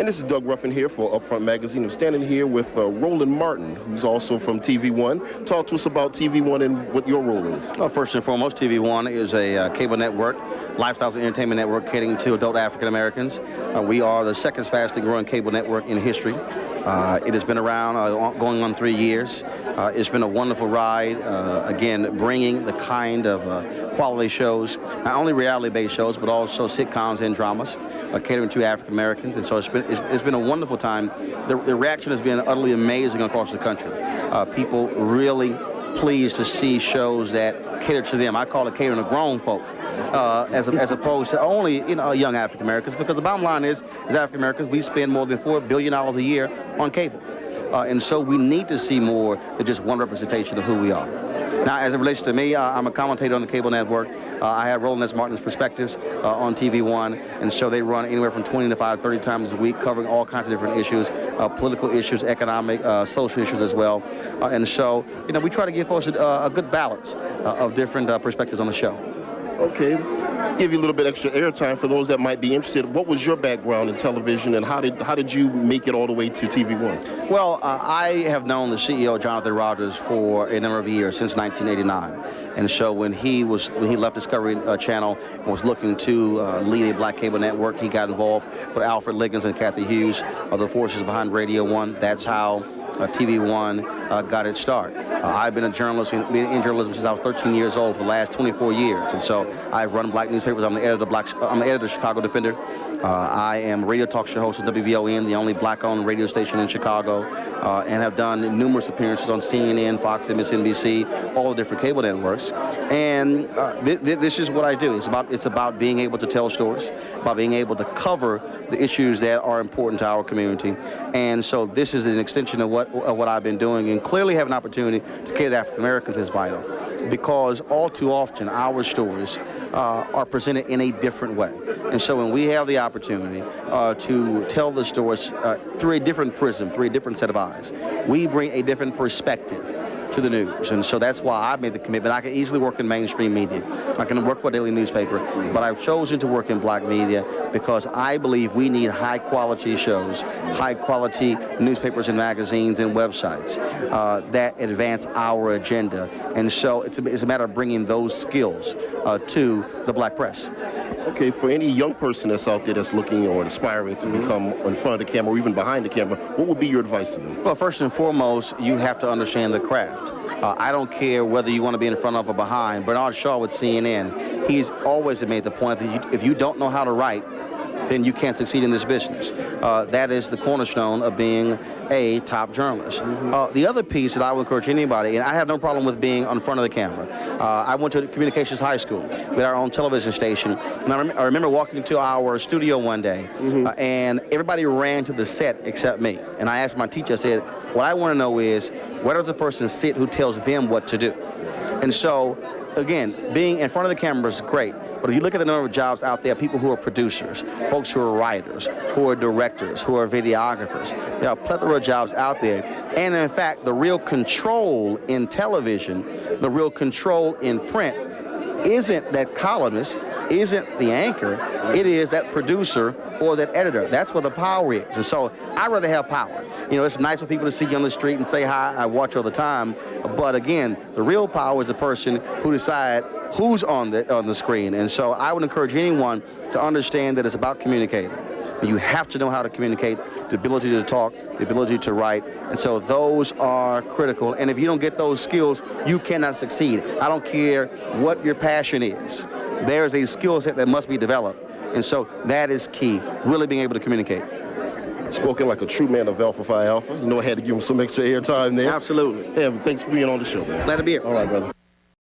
And this is Doug Ruffin here for Upfront Magazine. I'm standing here with Roland Martin, who's also from TV One. Talk to us about TV One and what your role is. Well, first and foremost, TV One is a cable network, lifestyles and entertainment network catering to adult African Americans. We are the second fastest growing cable network in history. It has been around going on 3 years. It's been a wonderful ride, again, bringing the kind of quality shows, not only reality-based shows, but also sitcoms and dramas, catering to African Americans. And so it's been a wonderful time. The reaction has been utterly amazing across the country. People really pleased to see shows that cater to them. I call it catering to grown folk, as opposed to only young African Americans, because the bottom line is, as African Americans, we spend more than $4 billion a year on cable. And so we need to see more than just one representation of who we are. Now, as it relates to me, I'm a commentator on the cable network. I have Roland Martin's Perspectives on TV One, and so they run anywhere from 25 to 30 times a week, covering all kinds of different issues, political issues, economic, social issues as well. And so, we try to give folks a good balance of different perspectives on the show. Okay, give you a little bit extra airtime for those that might be interested. What was your background in television, and how did you make it all the way to TV One? Well, I have known the CEO, Jonathan Rogers, for a number of years, since 1989. And so when he left Discovery Channel and was looking to lead a black cable network, he got involved with Alfred Liggins and Kathy Hughes, the forces behind Radio One. That's how TV One got its start. I've been a journalist, been in journalism since I was 13 years old for the last 24 years, and so I've run black newspapers. I'm the editor of Chicago Defender. I am a radio talk show host at WVON, the only black-owned radio station in Chicago, and have done numerous appearances on CNN, Fox, MSNBC, all the different cable networks. And this is what I do. It's about being able to tell stories, about being able to cover the issues that are important to our community. And so this is an extension of what I've been doing, and clearly have an opportunity to cater to African Americans is vital, because all too often our stories are presented in a different way. And so when we have the opportunity to tell the stories through a different prism, through a different set of eyes, we bring a different perspective to the news. And so that's why I made the commitment. I can easily work in mainstream media. I can work for a daily newspaper, but I've chosen to work in black media because I believe we need high-quality shows, high-quality newspapers and magazines and websites that advance our agenda. And so it's a matter of bringing those skills to the black press. Okay, for any young person that's out there that's looking or aspiring to become in front of the camera or even behind the camera, what would be your advice to them? Well, first and foremost, you have to understand the craft. I don't care whether you want to be in front of or behind. Bernard Shaw with CNN, he's always made the point that if you don't know how to write, then you can't succeed in this business. That is the cornerstone of being a top journalist. The other piece that I would encourage anybody, and I have no problem with being in front of the camera. I went to communications high school with our own television station, and I remember walking into our studio one day, and everybody ran to the set except me. And I asked my teacher, I said, what I want to know is, where does the person sit who tells them what to do? And so, again, being in front of the camera is great, but if you look at the number of jobs out there, people who are producers, folks who are writers, who are directors, who are videographers, there are a plethora of jobs out there. And in fact, the real control in television, the real control in print, isn't that columnist, isn't the anchor, it is that producer or that editor. That's where the power is. And so I'd rather have power. It's nice for people to see you on the street and say hi, I watch all the time. But again, the real power is the person who decides who's on the screen. And so I would encourage anyone to understand that it's about communicating. You have to know how to communicate, the ability to talk, the ability to write. And so those are critical. And if you don't get those skills, you cannot succeed. I don't care what your passion is. There's a skill set that must be developed. And so that is key, really being able to communicate. Spoken like a true man of Alpha Phi Alpha. I had to give him some extra airtime there. Absolutely. Yeah, thanks for being on the show, man. Glad to be here. All right, brother.